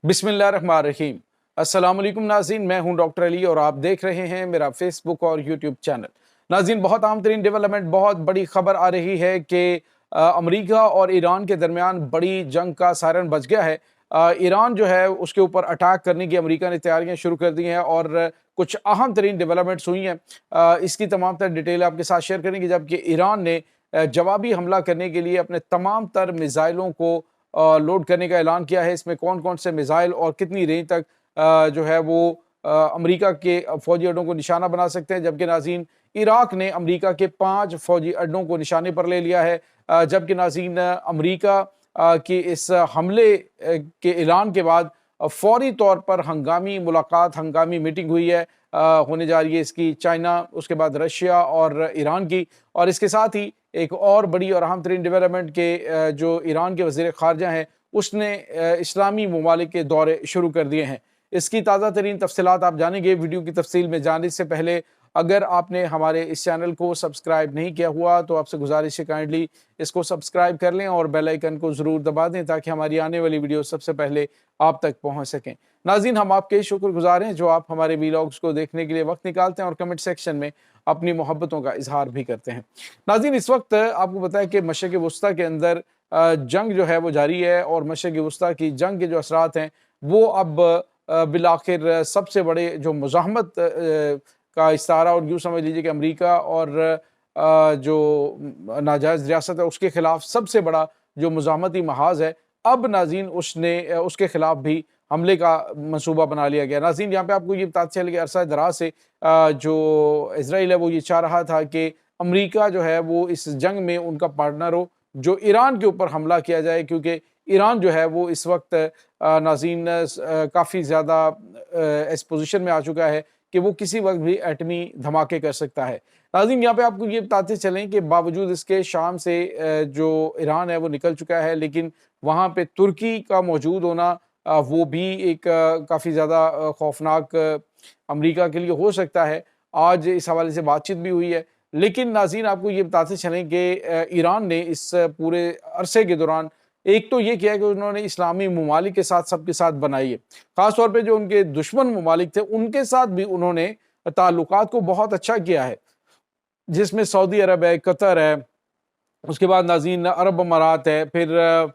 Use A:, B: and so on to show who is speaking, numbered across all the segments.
A: बिस्मिल्लाहिर्रहमानिर्रहीम। अस्सलाम वालेकुम नाज़रीन, मैं हूं डॉक्टर अली और आप देख रहे हैं मेरा फेसबुक और यूट्यूब चैनल। नाज़रीन, बहुत आम तरीन डेवलपमेंट, बहुत बड़ी खबर आ रही है कि अमेरिका और ईरान के दरमियान बड़ी जंग का सायरन बज गया है। ईरान जो है उसके ऊपर अटैक करने की अमेरिका ने तैयारियां शुरू कर दी हैं और कुछ अहम तरीन डेवलपमेंट्स हुई हैं। इसकी तमाम तर डिटेल आपके साथ शेयर करेंगे, जबकि ईरान ने जवाबी हमला करने के लिए अपने तमाम तर मिसाइलों को लोड करने का ऐलान किया है। इसमें कौन कौन से मिसाइल और कितनी रेंज तक जो है वो अमेरिका के फौजी अड्डों को निशाना बना सकते हैं। जबकि नाज़रीन, इराक ने अमेरिका के 5 फौजी अड्डों को निशाने पर ले लिया है। जबकि नाज़रीन, अमेरिका की इस हमले के ऐलान के बाद फौरी तौर पर हंगामी मुलाकात, हंगामी मीटिंग हुई है। होने जा रही है इसकी चाइना, उसके बाद रशिया और ईरान की। और इसके साथ ही एक और बड़ी और अहम तरीन डेवलपमेंट के जो ईरान के वज़ीर ख़ारजा हैं उसने इस्लामी ममालिक के दौरे शुरू कर दिए हैं। इसकी ताज़ा तरीन तफसीलात आप जानेंगे। वीडियो की तफसील में जाने से पहले अगर आपने हमारे इस चैनल को सब्सक्राइब नहीं किया हुआ तो आपसे गुजारिश है काइंडली इसको सब्सक्राइब कर लें और बेल आइकन को ज़रूर दबा दें ताकि हमारी आने वाली वीडियो सबसे पहले आप तक पहुंच सकें। नाज़रीन, हम आपके शुक्रगुजार हैं जो आप हमारे वीलॉग्स को देखने के लिए वक्त निकालते हैं और कमेंट सेक्शन में अपनी मोहब्बतों का इजहार भी करते हैं। नाज़रीन, इस वक्त आपको पता है कि मशरिक़ वस्ता के अंदर जंग जो है वो जारी है और मशरिक़ वस्ता की जंग के जो असरात हैं वो अब बिलाखिर सबसे बड़े जो मुज़ाहमत का इस्तारा, और यूँ समझ लीजिए कि अमेरिका और जो नाजायज़ रियासत है उसके ख़िलाफ़ सबसे बड़ा जो मुज़ाहमती महाज़ है, अब नाज़रीन उसके ख़िलाफ़ भी हमले का मंसूबा बना लिया गया। नाज़रीन, यहाँ पे आपको ये बताते चले कि अरसा दराज से जो इज़राइल है वो ये चाह रहा था कि अमेरिका जो है वो इस जंग में उनका पार्टनर हो, जो ईरान के ऊपर हमला किया जाए, क्योंकि ईरान जो है वो इस वक्त नाज़रीन काफ़ी ज़्यादा इस पोजीशन में आ चुका है कि वो किसी वक्त भी एटमी धमाके कर सकता है। नाज़रीन, यहाँ पे आपको ये बताते चलें कि बावजूद इसके शाम से जो ईरान है वो निकल चुका है, लेकिन वहाँ पे तुर्की का मौजूद होना वो भी एक काफ़ी ज़्यादा खौफनाक अमेरिका के लिए हो सकता है। आज इस हवाले से बातचीत भी हुई है। लेकिन नाज़रीन, आपको ये बताते चलें कि ईरान ने इस पूरे अरसे के दौरान एक तो ये किया कि उन्होंने इस्लामी ममालिक के साथ सबके साथ बनाई है। ख़ास तौर पे जो उनके दुश्मन ममालिक थे उनके साथ भी उन्होंने ताल्लुकात को बहुत अच्छा किया है, जिसमें सऊदी अरब है, कतर है, उसके बाद नाज़रीन अरब अमारात है, फिर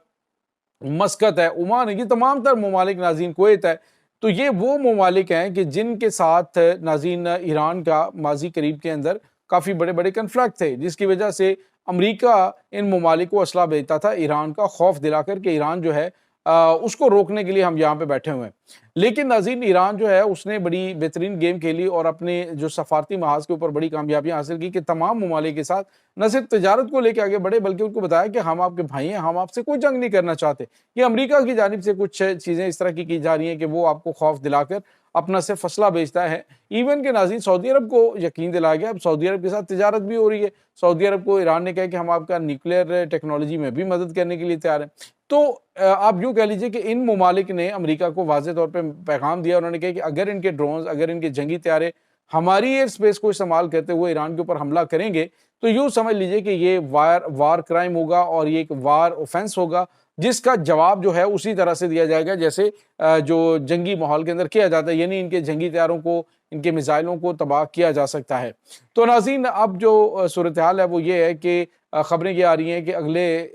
A: मस्कत है, ओमान है, ये तमाम तर ममालिक, नाज़रीन कुवैत है। तो ये वो ममालिक हैं कि जिनके साथ नाज़रीन ईरान का माजी करीब के अंदर काफ़ी बड़े बड़े कन्फ्लिक्ट थे, जिसकी वजह से अमेरिका इन ममालिक को असला भेजता था ईरान का खौफ दिलाकर कि ईरान जो है उसको रोकने के लिए हम यहाँ पे बैठे हुए हैं। लेकिन नाज़रीन, ईरान जो है उसने बड़ी बेहतरीन गेम खेली और अपने जो सफारती महाज के ऊपर बड़ी कामयाबियाँ हासिल की कि तमाम ममालिक के साथ न सिर्फ तजारत को लेकर आगे बढ़े, बल्कि उनको बताया कि हम आपके भाई हैं, हम आपसे कोई जंग नहीं करना चाहते। ये अमेरिका की जानिब से कुछ चीज़ें इस तरह की जा रही हैं कि वो आपको खौफ दिलाकर अपना से फसला बेचता है। इवन के नाज़रीन, सऊदी अरब को यकीन दिलाया गया, अब सऊदी अरब के साथ तिजारत भी हो रही है। सऊदी अरब को ईरान ने कहा कि हम आपका न्यूक्लियर टेक्नोलॉजी में भी मदद करने के लिए तैयार हैं। तो आप यूँ कह लीजिए कि इन ममालिक ने अमेरिका को वाज़ेह तौर पे पैगाम दिया। उन्होंने कहा कि अगर इनके ड्रोन्स, अगर इनके जंगी तैयारे हमारी एयर स्पेस को इस्तेमाल करते हुए ईरान के ऊपर हमला करेंगे तो यूँ समझ लीजिए कि ये वार क्राइम होगा और ये एक वार ऑफेंस होगा, जिसका जवाब जो है उसी तरह से दिया जाएगा जैसे जो जंगी माहौल के अंदर किया जाता है, यानी इनके जंगी तैयारों को, इनके मिसाइलों को तबाह किया जा सकता है। तो नाज़रीन, अब जो सूरत हाल है वो ये है कि खबरें ये आ रही हैं कि अगले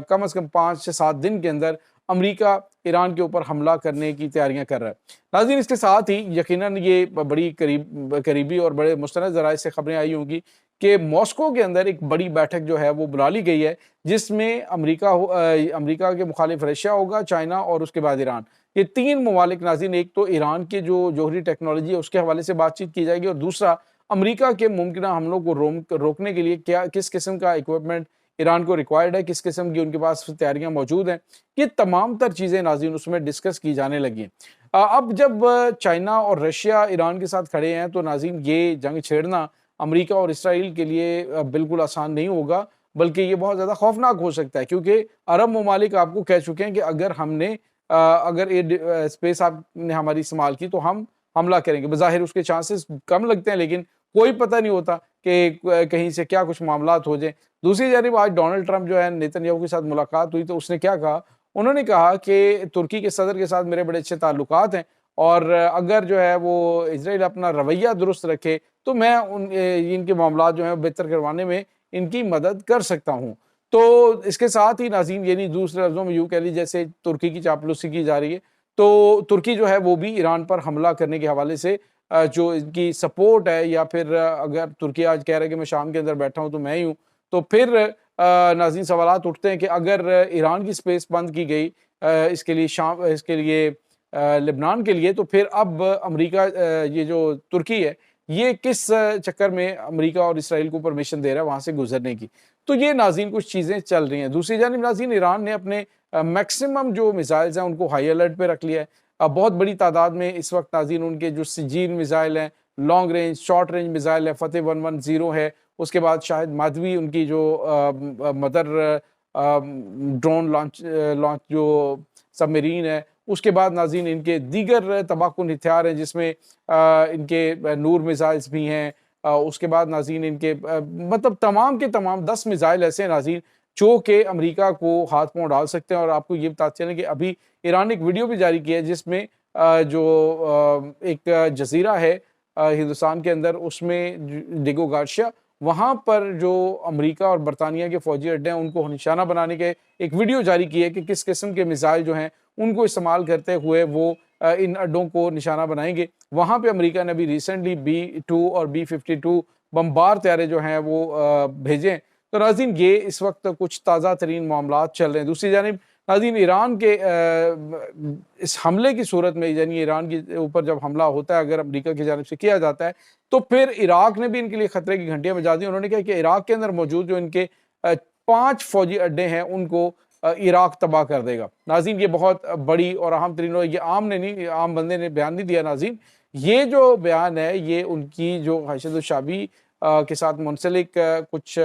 A: कम से कम 5 से 7 दिन के अंदर अमेरिका ईरान के ऊपर हमला करने की तैयारियां कर रहा है। नाज़रीन, इसके साथ ही यकीनन ये बड़ी करीबी और बड़े मुस्तनद ज़राए से खबरें आई होंगी कि मॉस्को के अंदर एक बड़ी बैठक जो है वो बुला ली गई है, जिसमें अमेरिका के मुखालिफ रशिया होगा, चाइना और उसके बाद ईरान। ये 3 ममालिक नाज़रीन, एक तो ईरान की जो जोहरी टेक्नोलॉजी है उसके हवाले से बातचीत की जाएगी और दूसरा अमेरिका के मुमकिन हमलों को रोकने के लिए किस किस्म का इक्विपमेंट ईरान को रिक्वायर्ड है, किस किस्म की उनके पास तैयारियां मौजूद हैं। ये तमाम तर चीज़ें नाज़रीन उसमें डिस्कस की जाने लगी हैं। अब जब चाइना और रशिया ईरान के साथ खड़े हैं तो नाज़रीन, ये जंग छेड़ना अमेरिका और इसराइल के लिए बिल्कुल आसान नहीं होगा, बल्कि ये बहुत ज़्यादा खौफनाक हो सकता है, क्योंकि अरब ममालिक आपको कह चुके हैं कि अगर ये स्पेस आपने हमारी इस्तेमाल की तो हम हमला करेंगे। बज़ाहिर उसके चांसेस कम लगते हैं, लेकिन कोई पता नहीं होता कि कहीं से क्या कुछ मामलात हो जाए। दूसरी जानिब आज डोनाल्ड ट्रंप जो है, नेतन्याहू के साथ मुलाकात हुई तो उसने क्या कहा, انہوں نے کہا کہ ترکی کے صدر کے ساتھ میرے بڑے اچھے تعلقات ہیں اور اگر جو ہے وہ اسرائیل اپنا رویہ درست رکھے تو میں ان کے معاملات جو ہیں بہتر کروانے میں ان کی مدد کر سکتا ہوں۔ تو اس کے ساتھ ہی ناظرین یعنی دوسرے لفظوں میں یوں کہہ لیجیے جیسے ترکی کی چاپلوسی کی جا رہی ہے تو ترکی جو ہے وہ بھی ایران پر حملہ کرنے کے حوالے سے جو ان کی سپورٹ ہے یا پھر اگر ترکی آج کہہ رہا ہے کہ میں شام کے اندر بیٹھا ہوں تو میں ہی ہوں، تو پھر ناظرین سوالات اٹھتے ہیں کہ اگر ایران کی سپیس بند کی گئی اس کے لیے اس کے لیے لبنان کے لیے، تو پھر اب امریکہ یہ جو ترکی ہے یہ کس چکر میں امریکہ اور اسرائیل کو پرمیشن دے رہا ہے وہاں سے گزرنے کی؟ تو یہ ناظرین کچھ چیزیں چل رہی ہیں۔ دوسری جانب ناظرین ایران نے اپنے میکسیمم جو میزائلز ہیں ان کو ہائی الرٹ پہ رکھ لیا ہے۔ بہت بڑی تعداد میں اس وقت ناظرین ان کے جو سجین میزائل ہیں، long range short range missile ہے، فتح 110 ہے، اس کے بعد شاہد مادوی ان کی جو مدر ڈرون لانچ جو سب میرین ہے، اس کے بعد ناظرین ان کے دیگر تباہ کن ہتھیار ہیں جس میں ان کے نور میزائلز بھی ہیں، اس کے بعد ناظرین ان کے مطلب تمام کے تمام 10 میزائل ایسے ہیں ناظرین جو کہ امریکہ کو ہاتھ پاؤں ڈال سکتے ہیں۔ اور آپ کو یہ بتاتے چلیں کہ ابھی ایران نے ایک ویڈیو بھی جاری کی ہے جس میں جو ایک جزیرہ ہے ہندوستان کے اندر، اس میں ڈیگو گارشیا، وہاں پر جو امریکہ اور برطانیہ کے فوجی اڈے ہیں ان کو نشانہ بنانے کے ایک ویڈیو جاری کی ہے کہ کس قسم کے میزائل جو ہیں ان کو استعمال کرتے ہوئے وہ ان اڈوں کو نشانہ بنائیں گے۔ وہاں پہ امریکہ نے بھی ریسنٹلی B-2 اور B-52 بمبار طیارے جو ہیں وہ بھیجے ہیں۔ تو ناظرین یہ اس وقت کچھ تازہ ترین معاملات چل رہے ہیں۔ دوسری جانب ناظرین ایران کے اس حملے کی صورت میں یعنی ایران کے اوپر جب حملہ ہوتا ہے اگر امریکہ کی جانب سے کیا جاتا ہے تو پھر عراق نے بھی ان کے لیے خطرے کی گھنٹیاں بجا دی۔ انہوں نے کہا کہ عراق کے اندر موجود جو ان کے 5 فوجی اڈے ہیں ان کو عراق تباہ کر دے گا۔ ناظرین یہ بہت بڑی اور اہم ترین، یہ عام نے نہیں، عام بندے نے بیان نہیں دیا ناظرین، یہ جو بیان ہے یہ ان کی جو حشد الشعبی کے ساتھ منسلک کچھ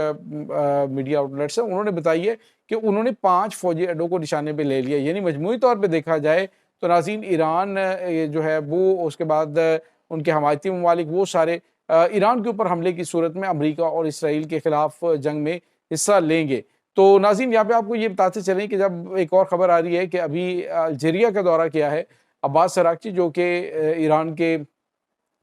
A: میڈیا آؤٹلیٹس ہیں انہوں نے بتائی ہے کہ انہوں نے 5 فوجی اڈوں کو نشانے پہ لے لیا۔ یعنی مجموعی طور پہ دیکھا جائے تو ناظرین ایران جو ہے وہ اس کے بعد ان کے حمایتی ممالک وہ سارے ایران کے اوپر حملے کی صورت میں امریکہ اور اسرائیل کے خلاف جنگ میں حصہ لیں گے۔ تو ناظرین یہاں پہ آپ کو یہ بتاتے چلیں کہ جب ایک اور خبر آ رہی ہے کہ ابھی الجیریا کا دورہ کیا ہے عباس عراقچی جو کہ ایران کے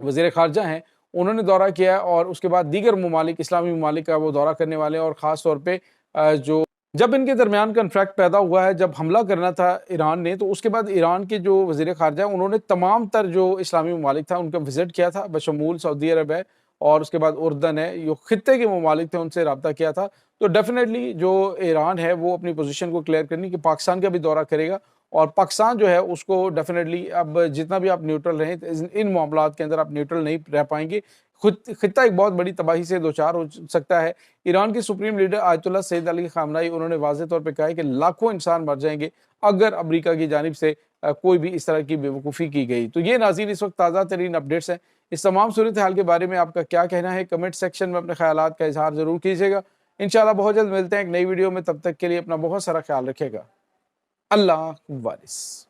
A: وزیر خارجہ ہیں، انہوں نے دورہ کیا ہے اور اس کے بعد دیگر ممالک اسلامی ممالک کا وہ دورہ کرنے والے ہیں۔ اور خاص طور پہ جو جب ان کے درمیان کنفلکٹ پیدا ہوا ہے، جب حملہ کرنا تھا ایران نے، تو اس کے بعد ایران کے جو وزیر خارجہ ہیں انہوں نے تمام تر جو اسلامی ممالک تھا ان کا وزٹ کیا تھا، بشمول سعودی عرب ہے اور اس کے بعد اردن ہے، جو خطے کے ممالک تھے ان سے رابطہ کیا تھا۔ تو ڈیفینیٹلی جو ایران ہے وہ اپنی پوزیشن کو کلیئر کرنے کہ پاکستان کا بھی دورہ کرے گا اور پاکستان جو ہے اس کو ڈیفینیٹلی اب جتنا بھی آپ نیوٹرل رہیں ان معاملات کے اندر آپ نیوٹرل نہیں رہ پائیں گے، خطہ ایک بہت بڑی تباہی سے دوچار ہو سکتا ہے۔ ایران کے سپریم لیڈر آیت اللہ سید علی خامنہئی انہوں نے واضح طور پہ کہا ہے کہ لاکھوں انسان مر جائیں گے اگر امریکہ کی جانب سے کوئی بھی اس طرح کی بے وقوفی کی گئی۔ تو یہ ناظرین اس وقت تازہ ترین اپڈیٹس ہیں۔ اس تمام صورتحال کے بارے میں آپ کا کیا کہنا ہے؟ کمنٹ سیکشن میں اپنے خیالات کا اظہار ضرور کیجیے گا۔ انشاءاللہ بہت جلد ملتے ہیں ایک نئی ویڈیو میں، تب تک کے لیے اپنا بہت سارا خیال رکھے گا۔ اللہ وارث۔